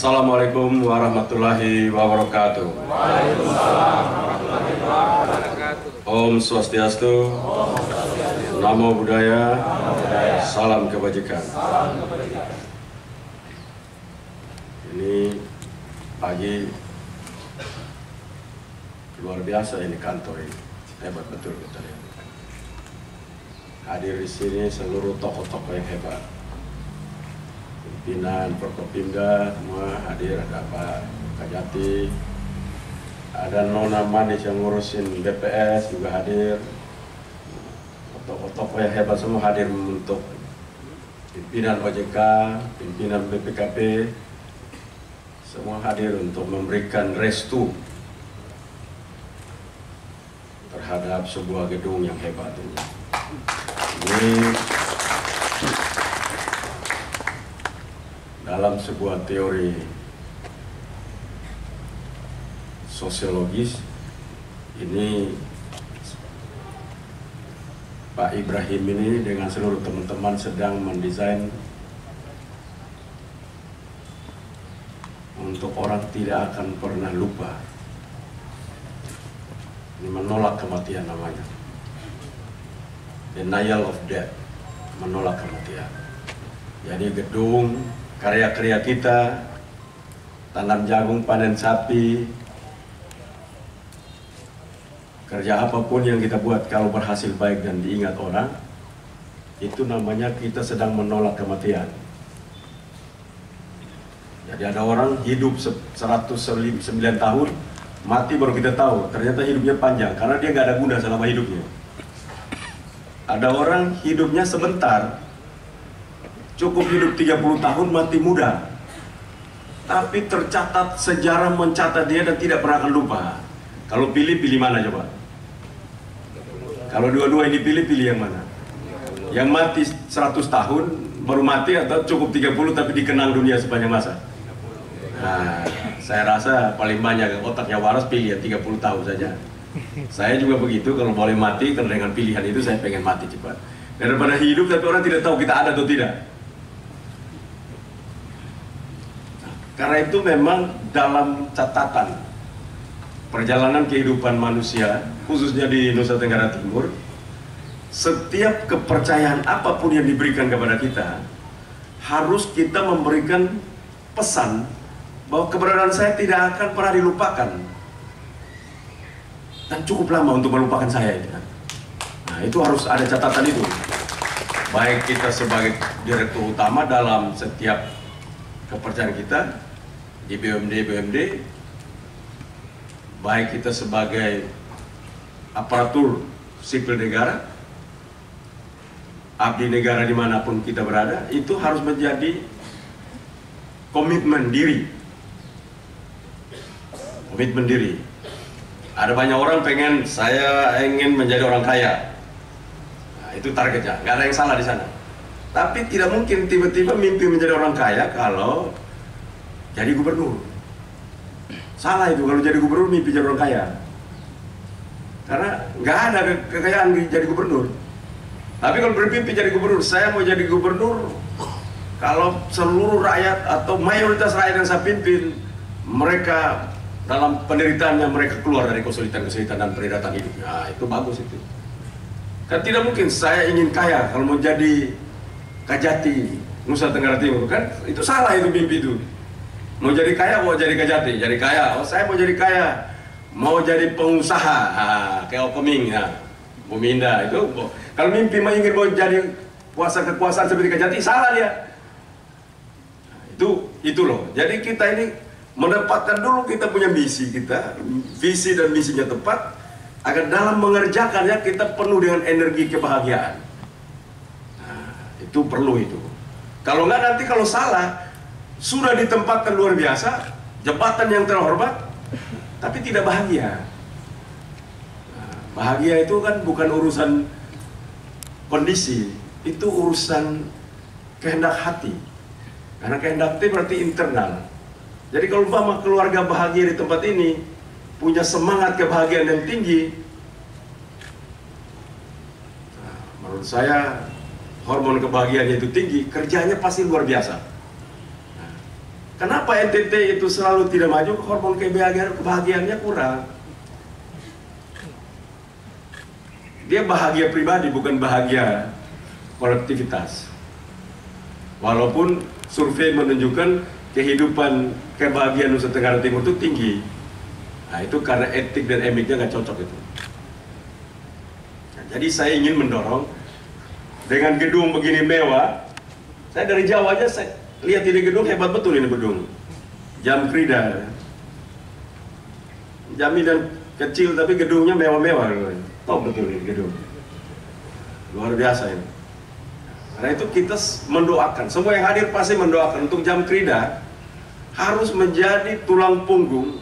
Assalamualaikum warahmatullahi wabarakatuh. Waalaikumsalam warahmatullahi wabarakatuh. Om Swastiastu. Namo Buddhaya. Salam kebajikan. Ini pagi luar biasa ini kantor ini. Hebat betul kita lihat. Hadir di sini seluruh tokoh-tokoh yang hebat. Pimpinan Forkopimda semua hadir, ada Pak Kajati, ada Nona Manis yang ngurusin BPS juga hadir, tokoh-tokoh yang hebat semua hadir untuk pimpinan OJK, pimpinan BPKP, semua hadir untuk memberikan restu terhadap sebuah gedung yang hebat ini. Dalam sebuah teori sosiologis ini, Pak Ibrahim ini dengan seluruh teman-teman sedang mendesain untuk orang tidak akan pernah lupa. Ini menolak kematian namanya, denial of death, menolak kematian. Jadi gedung karya-karya kita, tanam jagung, panen sapi, kerja apapun yang kita buat kalau berhasil baik dan diingat orang, itu namanya kita sedang menolak kematian. Jadi ada orang hidup 109 tahun, mati baru kita tahu, ternyata hidupnya panjang, karena dia nggak ada guna selama hidupnya. Ada orang hidupnya sebentar, cukup hidup 30 tahun, mati muda. Tapi tercatat, sejarah mencatat dia dan tidak pernah akan lupa. Kalau pilih mana coba? Kalau dua-dua ini pilih yang mana? Yang mati 100 tahun, baru mati, atau cukup 30 tapi dikenang dunia sepanjang masa? Nah, saya rasa paling banyak otaknya waras pilih yang 30 tahun saja. Saya juga begitu, kalau boleh mati, karena dengan pilihan itu saya pengen mati cepat. Daripada hidup tapi orang tidak tahu kita ada atau tidak. Karena itu memang dalam catatan perjalanan kehidupan manusia, khususnya di Nusa Tenggara Timur, setiap kepercayaan apapun yang diberikan kepada kita, harus kita memberikan pesan bahwa keberadaan saya tidak akan pernah dilupakan. Dan cukup lama untuk melupakan saya. Nah, itu harus ada catatan itu. Baik kita sebagai direktur utama dalam setiap kepercayaan kita di BUMD, baik kita sebagai aparatur sipil negara, abdi negara dimanapun kita berada, itu harus menjadi komitmen diri. Komitmen diri. Ada banyak orang pengen, saya ingin menjadi orang kaya. Nah, itu targetnya, nggak ada yang salah di sana. Tapi tidak mungkin tiba-tiba mimpi menjadi orang kaya kalau jadi gubernur. Salah itu kalau jadi gubernur mimpi jadi orang kaya. Karena nggak ada kekayaan jadi gubernur. Tapi kalau bermimpi jadi gubernur, saya mau jadi gubernur kalau seluruh rakyat atau mayoritas rakyat yang saya pimpin, mereka dalam penderitaannya mereka keluar dari kesulitan-kesulitan dan penderitaan hidup. Nah, itu bagus itu. Kan tidak mungkin saya ingin kaya kalau mau jadi Kajati Nusa Tenggara Timur, kan itu salah itu mimpi itu. Mau jadi kaya, mau jadi Kajati, jadi kaya. Oh, saya mau jadi kaya, mau jadi pengusaha, kayak Okoming, Bumi Indah itu. Kalau mimpi ingin mau jadi kekuasaan seperti Kajati, salah dia. Itu loh. Jadi kita ini mendapatkan dulu kita punya misi kita, visi dan misinya tepat, agar dalam mengerjakannya kita penuh dengan energi kebahagiaan. Itu perlu itu. Kalau nggak nanti kalau salah, sudah ditempatkan luar biasa, jabatan yang terhormat, tapi tidak bahagia. Nah, bahagia itu kan bukan urusan kondisi, itu urusan kehendak hati. Karena kehendak hati berarti internal. Jadi kalau umpama keluarga bahagia di tempat ini, punya semangat kebahagiaan yang tinggi, nah, menurut saya hormon kebahagiaannya itu tinggi, kerjanya pasti luar biasa. Nah, Kenapa NTT itu selalu tidak maju? Hormon kebahagiaannya kurang. Dia bahagia pribadi, bukan bahagia kolektivitas. Walaupun survei menunjukkan kehidupan kebahagiaan Nusa Tenggara Timur itu tinggi. Nah, itu karena etik dan emiknya nggak cocok itu. Nah, jadi saya ingin mendorong dengan gedung begini mewah. Saya dari Jawa aja saya lihat ini gedung hebat betul ini gedung. Jamkrida. Jaminan kecil tapi gedungnya mewah-mewah. Top betul ini gedung. Luar biasa ini. Karena itu kita mendoakan, semua yang hadir pasti mendoakan untuk Jamkrida harus menjadi tulang punggung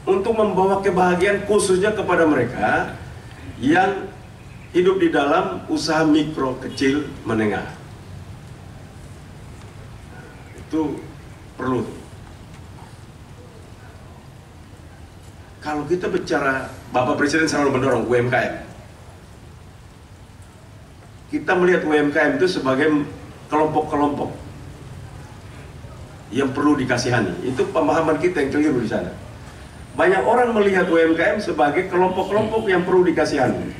untuk membawa kebahagiaan khususnya kepada mereka yang hidup di dalam usaha mikro, kecil, menengah. Itu perlu. Kalau kita bicara, Bapak Presiden selalu mendorong UMKM. Kita melihat UMKM itu sebagai kelompok-kelompok yang perlu dikasihani. Itu pemahaman kita yang keliru di sana. Banyak orang melihat UMKM sebagai kelompok-kelompok yang perlu dikasihani.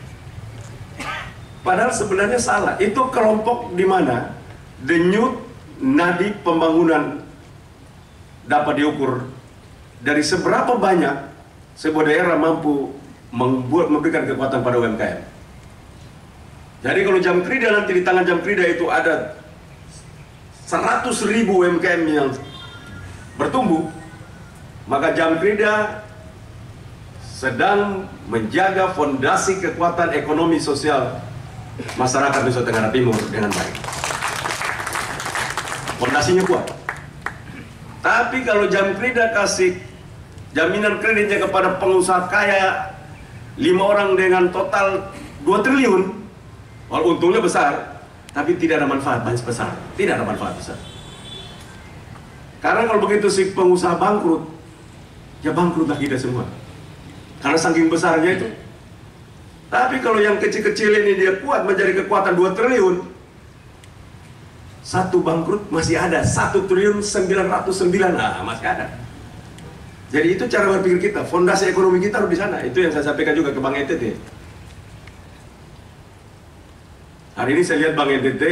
Padahal sebenarnya salah. Itu kelompok di mana denyut nadi pembangunan dapat diukur dari seberapa banyak sebuah daerah mampu memberikan kekuatan pada UMKM. Jadi kalau Jamkrida nanti di tangan Jamkrida itu ada 100.000 UMKM yang bertumbuh, maka Jamkrida sedang menjaga fondasi kekuatan ekonomi sosial masyarakat Nusa Tenggara Timur dengan baik. Fondasinya kuat. Tapi kalau Jamkrida kasih jaminan kreditnya kepada pengusaha kaya 5 orang dengan total 2 triliun, walau untungnya besar, tapi tidak ada manfaat besar. Tidak ada manfaat besar. Karena kalau begitu si pengusaha bangkrut, ya bangkrutlah kita semua. Karena saking besarnya itu. Tapi kalau yang kecil-kecil ini dia kuat menjadi kekuatan 2 triliun, satu bangkrut masih ada 1.909.000.000, nah masih ada. Jadi itu cara berpikir kita, fondasi ekonomi kita harus di sana. Itu yang saya sampaikan juga ke Bang NTT. Hari ini saya lihat Bang NTT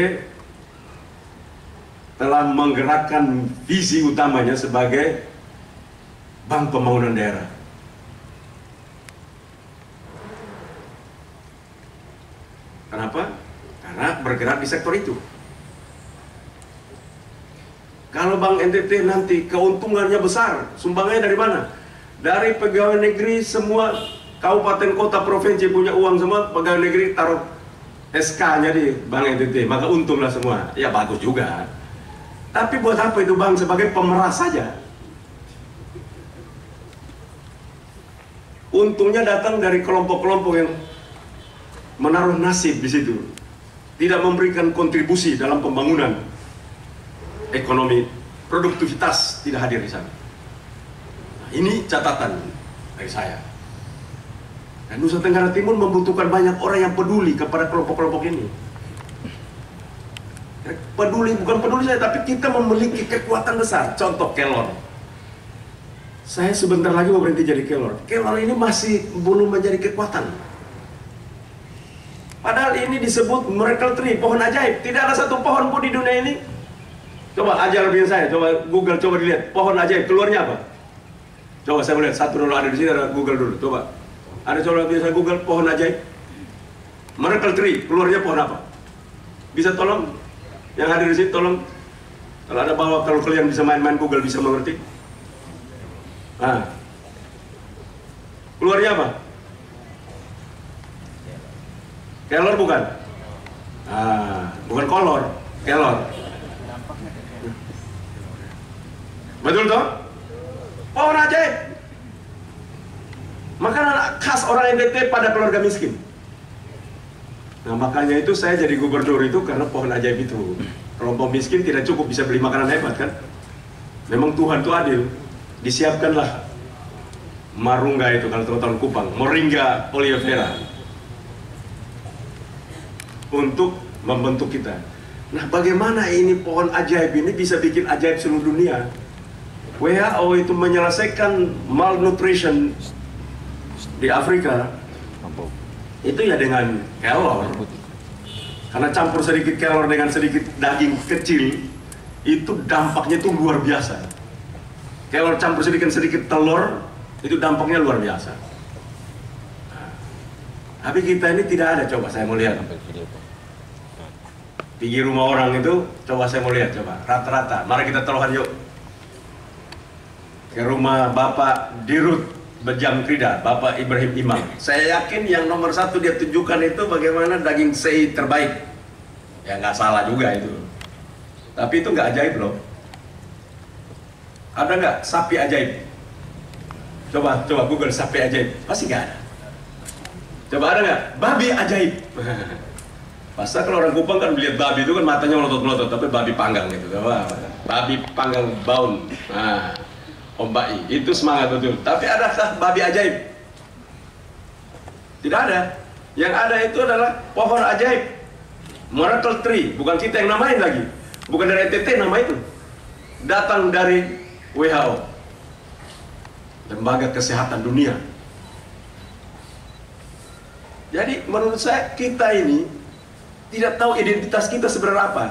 telah menggerakkan visi utamanya sebagai Bank Pembangunan Daerah. Kenapa? Karena bergerak di sektor itu. Kalau Bank NTT nanti keuntungannya besar, sumbangnya dari mana? Dari pegawai negeri semua, kabupaten, kota, provinsi punya uang semua, pegawai negeri taruh SK-nya di Bank NTT, maka untunglah semua. Ya bagus juga. Tapi buat apa itu Bank? Sebagai pemeras saja. Untungnya datang dari kelompok-kelompok yang menaruh nasib di situ, tidak memberikan kontribusi dalam pembangunan ekonomi, produktivitas tidak hadir di sana. Nah, ini catatan dari saya. Dan Nusa Tenggara Timur membutuhkan banyak orang yang peduli kepada kelompok-kelompok ini. Peduli, bukan peduli saya, tapi kita memiliki kekuatan besar. Contoh Kelor. Saya sebentar lagi mau berhenti jadi Kelor. Kelor ini masih belum menjadi kekuatan. Padahal ini disebut miracle tree, pohon ajaib. Tidak ada satu pohon pun di dunia ini. Coba ajar biar saya, coba Google, coba dilihat pohon ajaib keluarnya apa? Coba saya mau lihat satu dulu, ada di sini, ada Google dulu, coba. Ada coba biasa Google pohon ajaib, miracle tree, keluarnya pohon apa? Bisa tolong yang hadir di sini tolong, kalau ada bawa, kalau kalian bisa main-main Google bisa mengerti. Nah, keluarnya apa? Kelor bukan? Ah, bukan kolor, kelor. Betul toh? Pohon ajaib. Makanan khas orang NTT pada keluarga miskin. Nah makanya itu saya jadi gubernur itu karena pohon ajaib itu. Kelompok miskin tidak cukup bisa beli makanan hebat kan? Memang Tuhan itu adil. Disiapkanlah marungga itu kalau teman-teman Kupang, moringa oleifera untuk membentuk kita. Nah bagaimana ini pohon ajaib ini bisa bikin ajaib seluruh dunia? WHO itu menyelesaikan malnutrition di Afrika itu ya dengan kelor. Karena campur sedikit kelor dengan sedikit daging kecil, itu dampaknya itu luar biasa. Kelor campur sedikit telur, itu dampaknya luar biasa. Nah, tapi kita ini tidak ada, coba saya mau lihat. Pergi rumah orang itu, coba saya mau lihat, coba rata-rata. Mari kita teluhan yuk. Ke rumah Bapak Dirut Bejam Krida, Bapak Ibrahim Imam. Saya yakin yang nomor satu dia tunjukkan itu bagaimana daging sei terbaik. Ya nggak salah juga itu. Tapi itu nggak ajaib loh. Ada nggak sapi ajaib? Coba Google sapi ajaib, pasti nggak ada. Coba ada nggak babi ajaib? Masa kalau orang Kupang kan lihat babi itu kan matanya melotot-melotot, tapi babi panggang gitu. Coba babi panggang baun. Nah, Om Bai, itu semangat betul. Tapi adakah babi ajaib? Tidak ada. Yang ada itu adalah pohon ajaib, miracle tree. Bukan kita yang namain lagi, bukan dari NTT nama itu. Datang dari WHO, Lembaga Kesehatan Dunia. Jadi menurut saya kita ini tidak tahu identitas kita sebenarnya apa.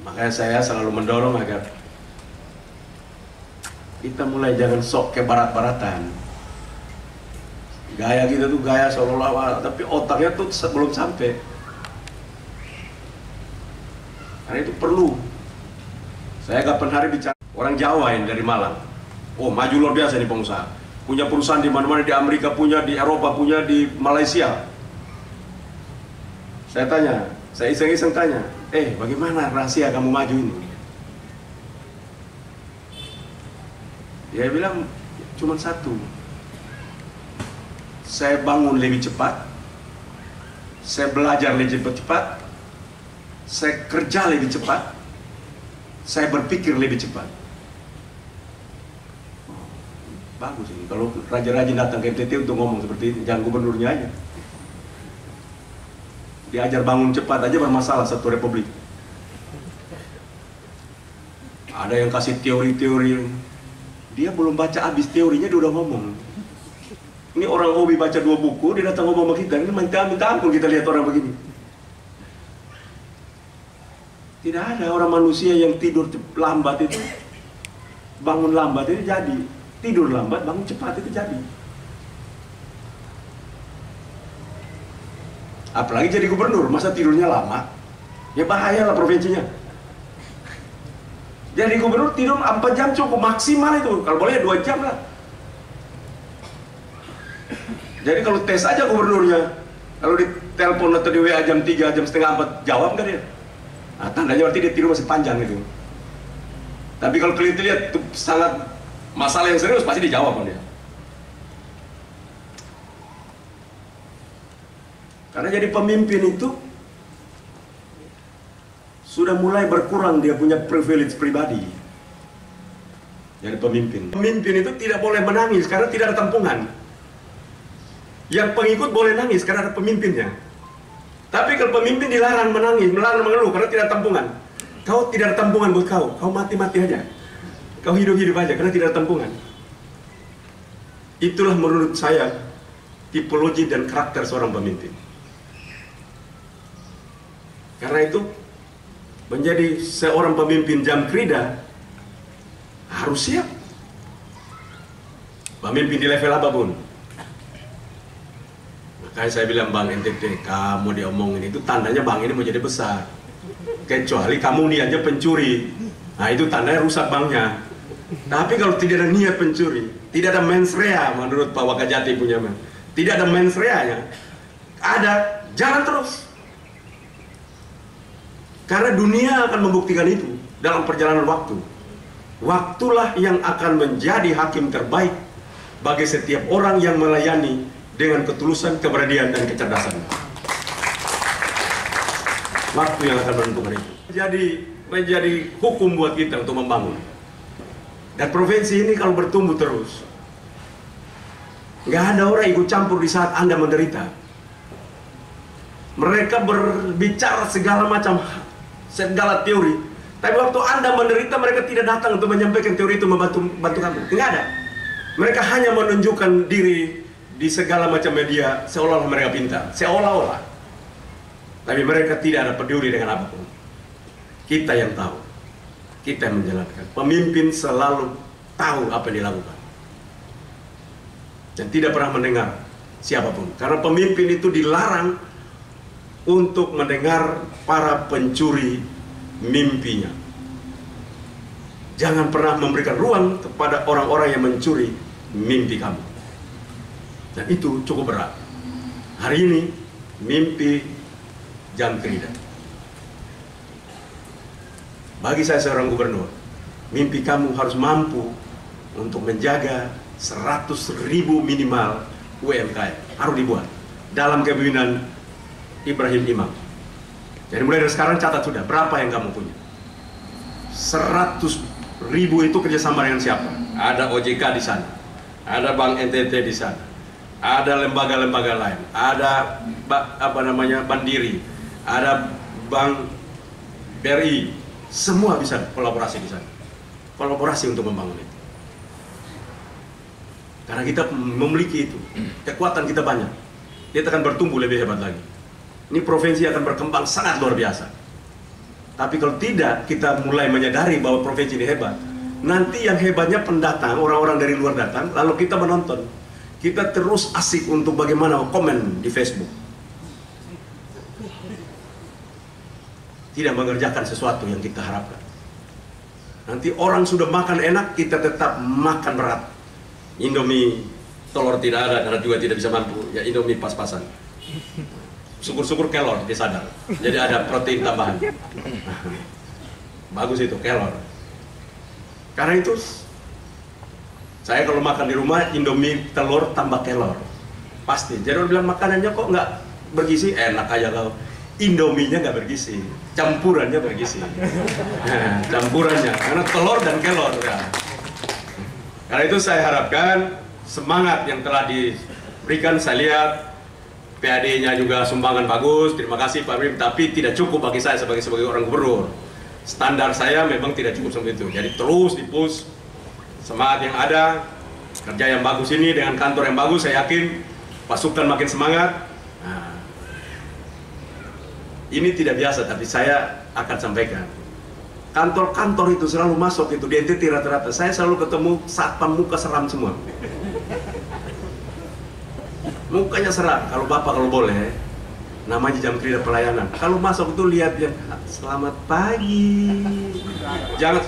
Makanya saya selalu mendorong agar kita mulai jangan sok ke barat-baratan. Gaya kita tuh gaya seolah-olah, tapi otaknya tuh belum sampai. Karena itu perlu. Saya kapan hari bicara orang Jawa yang dari Malang. Oh, maju luar biasa nih pengusaha. Punya perusahaan di mana-mana, di Amerika punya, di Eropa punya, di Malaysia. Saya tanya, saya iseng-iseng tanya, bagaimana rahasia kamu maju ini? Dia bilang, cuma satu. Saya bangun lebih cepat, saya belajar lebih cepat, saya kerja lebih cepat, saya berpikir lebih cepat. Bagus ini, kalau raja-raja datang ke NTT untuk ngomong seperti ini, jangan gubernurnya aja. Diajar bangun cepat aja bermasalah satu republik. Ada yang kasih teori-teori, dia belum baca habis teorinya dia udah ngomong. Ini orang hobi baca 2 buku, dia datang ngomong sama kita. Ini minta ampun kita lihat orang begini. Tidak ada orang manusia yang tidur lambat itu, bangun lambat itu jadi. Tidur lambat, bangun cepat itu jadi. Apalagi jadi gubernur, masa tidurnya lama? Ya bahaya lah provinsinya. Jadi gubernur tidur 4 jam cukup maksimal itu, kalau boleh 2 jam lah. Jadi kalau tes aja gubernurnya, kalau ditelepon atau di WA jam 3, jam setengah 4, jawab nggak dia? Nah, tandanya berarti dia tidur masih panjang gitu. Tapi kalau kelihatan lihat itu sangat masalah yang serius, pasti dijawab sama dia. Karena jadi pemimpin itu sudah mulai berkurang dia punya privilege pribadi. Jadi pemimpin itu tidak boleh menangis karena tidak ada tampungan. Yang pengikut boleh nangis karena ada pemimpinnya. Tapi kalau pemimpin dilarang menangis, melarang mengeluh karena tidak ada tampungan. Kau tidak ada tampungan buat kau mati-mati aja. Kau hidup-hidup aja karena tidak ada tampungan. Itulah menurut saya tipologi dan karakter seorang pemimpin. Karena itu menjadi seorang pemimpin Jam Krida harus siap. Pemimpin di level apapun. Makanya saya bilang Bang NTT, kamu diomongin itu tandanya Bang ini mau jadi besar. Kecuali kamu niatnya pencuri, nah itu tandanya rusak banknya. Tapi kalau tidak ada niat pencuri, tidak ada mens rea menurut Pak Wakajati punya, tidak ada mens reanya, ada jalan terus. Karena dunia akan membuktikan itu dalam perjalanan waktu. Waktulah yang akan menjadi hakim terbaik bagi setiap orang yang melayani dengan ketulusan, keberanian, dan kecerdasan. Waktu yang akan menentukan itu. Menjadi hukum buat kita untuk membangun. Dan provinsi ini kalau bertumbuh terus, nggak ada orang ikut campur di saat Anda menderita. Mereka berbicara segala macam, segala teori, Tapi waktu Anda menderita, mereka tidak datang untuk menyampaikan teori itu membantu kamu. Tidak ada. Mereka hanya menunjukkan diri di segala macam media seolah-olah mereka pintar, seolah-olah. Tapi mereka tidak ada peduli dengan apapun. Kita yang tahu, kita yang menjalankan. Pemimpin selalu tahu apa yang dilakukan dan tidak pernah mendengar siapapun. Karena pemimpin itu dilarang untuk mendengar para pencuri mimpinya. Jangan pernah memberikan ruang kepada orang-orang yang mencuri mimpi kamu. Dan itu cukup berat. Hari ini, mimpi Jam Krida. Bagi saya seorang gubernur, mimpi kamu harus mampu untuk menjaga 100.000 minimal UMKM. Harus dibuat dalam kepemimpinan Ibrahim Imam. Jadi mulai dari sekarang catat sudah, berapa yang kamu punya. 100.000 itu kerjasama dengan siapa? Ada OJK di sana, ada Bank NTT di sana, ada lembaga-lembaga lain, ada Mandiri, ada Bank BRI, semua bisa kolaborasi di sana. Kolaborasi untuk membangun itu. Karena kita memiliki itu, kekuatan kita banyak. Dia akan bertumbuh lebih hebat lagi. Ini provinsi akan berkembang sangat luar biasa. Tapi kalau tidak kita mulai menyadari bahwa provinsi ini hebat, nanti yang hebatnya pendatang, orang-orang dari luar datang, lalu kita menonton. Kita terus asik untuk bagaimana komen di Facebook. Tidak mengerjakan sesuatu yang kita harapkan. Nanti orang sudah makan enak, kita tetap makan berat. Indomie, telur tidak ada, karena juga tidak bisa mampu. Ya Indomie pas-pasan. Syukur-syukur kelor, dia sadar. Jadi ada protein tambahan. Bagus itu, kelor. Karena itu, saya kalau makan di rumah, Indomie telur tambah kelor. Pasti. Jadi orang bilang makanannya kok nggak bergizi? Enak aja kalau Indominya nggak bergizi. Campurannya bergizi. Nah, campurannya, karena telur dan kelor. Ya. Karena itu saya harapkan semangat yang telah diberikan, saya lihat PAD-nya juga sumbangan bagus, terima kasih Pak Bim, tapi tidak cukup bagi saya sebagai orang gubernur. Standar saya memang tidak cukup seperti itu. Jadi terus di-push semangat yang ada, kerja yang bagus ini dengan kantor yang bagus, saya yakin pasukan makin semangat. Nah, ini tidak biasa, tapi saya akan sampaikan. Kantor-kantor itu selalu masuk itu di NTT rata-rata. Saya selalu ketemu satpam muka seram semua. Mukanya seram. Kalau bapak kalau boleh, namanya Jam Krida pelayanan. Kalau masuk itu lihat dia, selamat pagi. Jangan,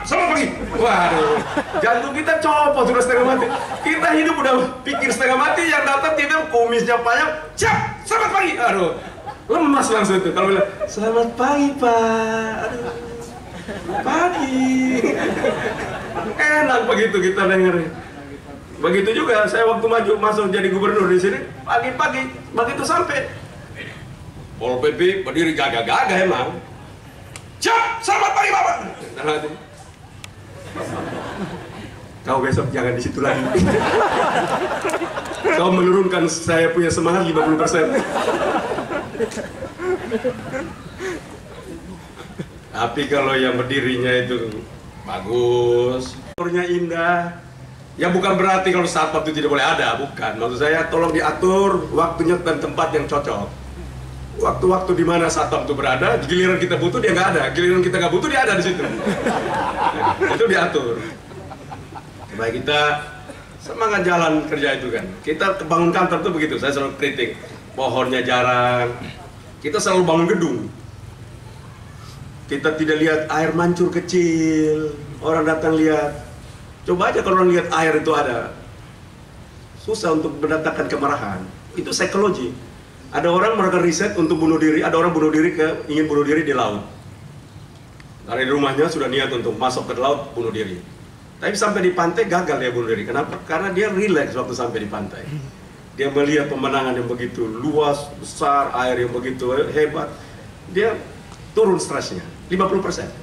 selamat pagi. Waduh, jantung kita copot sudah setengah mati. Kita hidup udah pikir setengah mati, yang datang tiba kumisnya panjang, selamat pagi. Aduh, lemas langsung itu. Kalau bilang, selamat pagi Pak. Aduh, pagi. Enak begitu kita dengerin. Begitu juga saya waktu masuk jadi gubernur di sini, pagi-pagi begitu sampai Pol PP berdiri gagah-gagah emang. Selamat pagi Bapak. Kau besok jangan di situ lagi. Kau menurunkan saya punya semangat 50%. Tapi kalau yang berdirinya itu bagus, motornya indah. Ya bukan berarti kalau satpam itu tidak boleh ada, bukan. Maksud saya tolong diatur waktunya dan tempat yang cocok. Waktu-waktu di mana satpam itu berada, giliran kita butuh dia nggak ada, giliran kita nggak butuh dia ada di situ. Itu diatur. Supaya kita semangat jalan kerja itu kan. Kita bangun kantor itu begitu, saya selalu kritik. Pohonnya jarang, kita selalu bangun gedung. Kita tidak lihat air mancur kecil, orang datang lihat. Coba aja kalau orang lihat air itu ada, susah untuk mendatangkan kemarahan. Itu psikologi. Ada orang melakukan riset untuk bunuh diri, ada orang ingin bunuh diri di laut. Dari rumahnya sudah niat untuk masuk ke laut bunuh diri. Tapi sampai di pantai gagal dia bunuh diri. Kenapa? Karena dia rileks waktu sampai di pantai. Dia melihat pemandangan yang begitu luas, besar, air yang begitu hebat. Dia turun stresnya, 50%.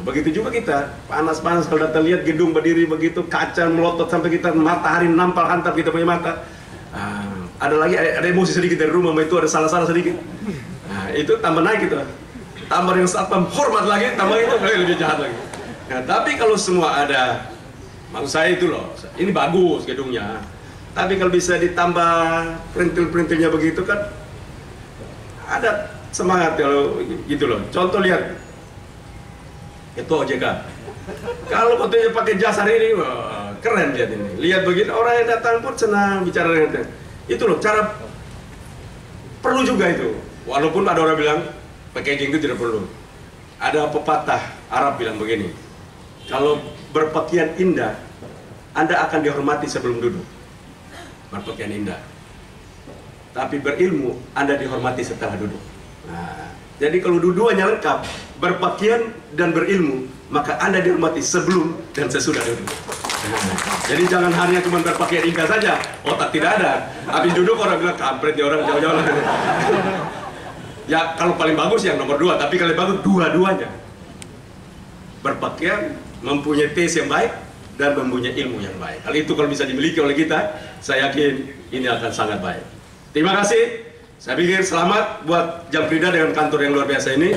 Begitu juga kita, panas-panas kalau datang lihat gedung berdiri begitu, kaca melotot sampai kita matahari nampal hantam kita punya mata. Ada lagi, ada emosi sedikit dari rumah, itu ada salah-salah sedikit. Nah, itu tambah naik gitu. tambah dengan satpam hormat lagi, tambah itu lebih jahat lagi. Nah, tapi kalau semua ada, maksud saya itu loh, ini bagus gedungnya. Tapi kalau bisa ditambah perintil-perintilnya begitu kan, ada semangat kalau gitu loh. Contoh lihat, Ketua OJK. Kalau fotonya pakai jas hari ini, wah, keren lihat ini. Lihat begitu, orang yang datang pun senang bicara dengan dia. Itu loh, cara perlu juga itu. Walaupun ada orang bilang, packaging itu tidak perlu. Ada pepatah Arab bilang begini, kalau berpakaian indah, Anda akan dihormati sebelum duduk. Berpakaian indah. Tapi berilmu, Anda dihormati setelah duduk. Nah, jadi kalau dua-duanya lengkap, berpakaian dan berilmu, maka Anda dihormati sebelum dan sesudah duduk. Nah, jadi jangan hanya cuma berpakaian indah saja, otak tidak ada. Habis duduk orang bilang, kampret ya orang jauh-jauh. Ya kalau paling bagus yang nomor 2, tapi kalau bagus dua-duanya. Berpakaian, mempunyai taste yang baik, dan mempunyai ilmu yang baik. Hal itu kalau bisa dimiliki oleh kita, saya yakin ini akan sangat baik. Terima kasih. Saya pikir selamat buat Jam Krida dengan kantor yang luar biasa ini.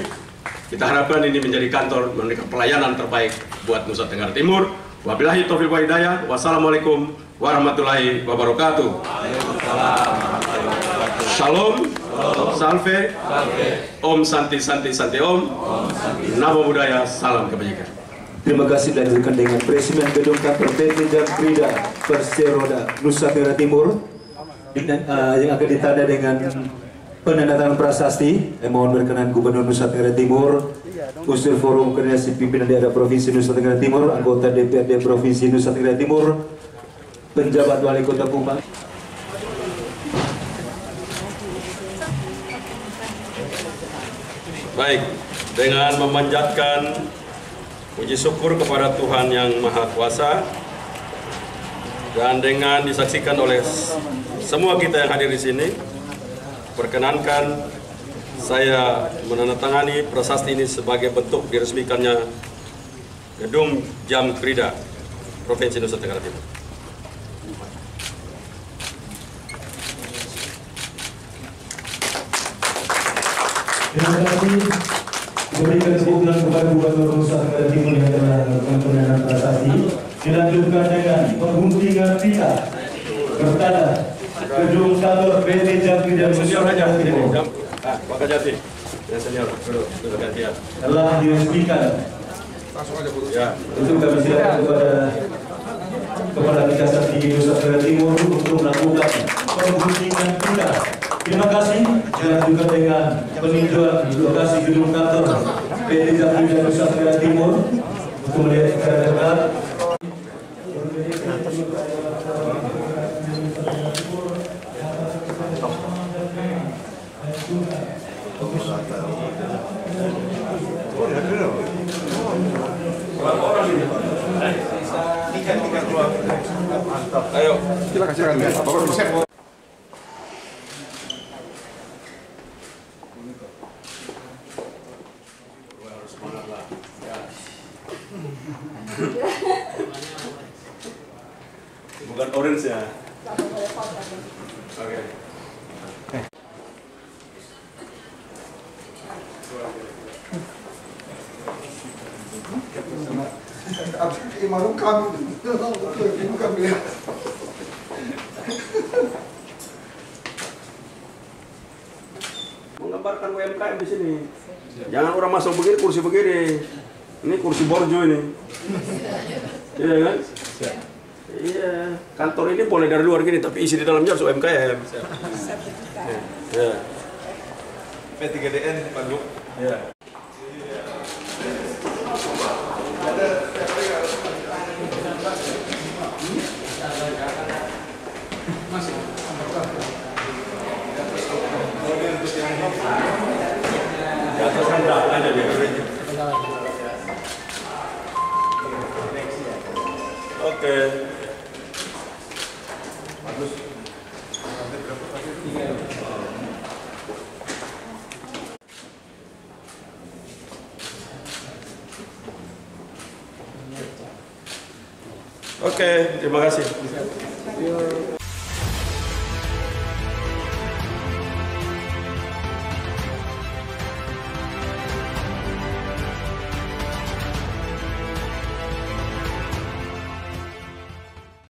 Kita harapkan ini menjadi kantor memberikan pelayanan terbaik buat Nusa Tenggara Timur. Wabillahi taufiq wa hidayah. Wassalamualaikum warahmatullahi wabarakatuh. Shalom, salve, Om Santi Santi Santi Om, Namo Buddhaya, salam kebajikan. Terima kasih dilanjutkan dengan Presiden Gedung Kantor PT Jam Krida Perseroda Nusa Tenggara Timur yang akan ditanda dengan penandatangan prasasti. Mohon berkenan Gubernur Nusa Tenggara Timur, Unsur Forum Koordinasi Pimpinan Daerah Provinsi Nusa Tenggara Timur, anggota DPRD Provinsi Nusa Tenggara Timur, penjabat Wali Kota Kupang. Baik, dengan memanjatkan puji syukur kepada Tuhan Yang Maha Kuasa dan dengan disaksikan oleh semua kita yang hadir di sini, perkenankan saya menandatangani prasasti ini sebagai bentuk diresmikannya Gedung Jam Krida Provinsi Nusa Tenggara Timur. Terima kasih. Berikan kesimpulan kepada Gubernur Nusa Tenggara Timur yang telah melakukan penandatangan prasasti. Dilanjutkan dengan pengguntingan pita bertanda Gedung Kantor PT Jam Krida Nusa Tenggara Timur Pak Kajati, yang senior, duduk gantian. telah diresmikan. Ya. Untuk kami silakan kepada Kepala Kejaksaan Tinggi Nusa Tenggara Timur untuk melakukan pengguntingan pita. Terima kasih. Dilanjutkan dengan peninjauan lokasi gedung kantor PT Jam Krida Nusa Tenggara Timur untuk melihat secara dekat. Ayo, Silakan. Bapak bisa. bukan orange ya. Oke. Menggambarkan UMKM di sini. Jangan orang masuk begini, kursi begini. Ini kursi borjo ini. Iya kan? Iya. Kantor ini boleh dari luar gini, tapi isi di dalamnya harus UMKM. Ya. P3DN Bandung. Ya. Di atas kan berapa aja dia. Oke. Bagus. Oke, terima kasih.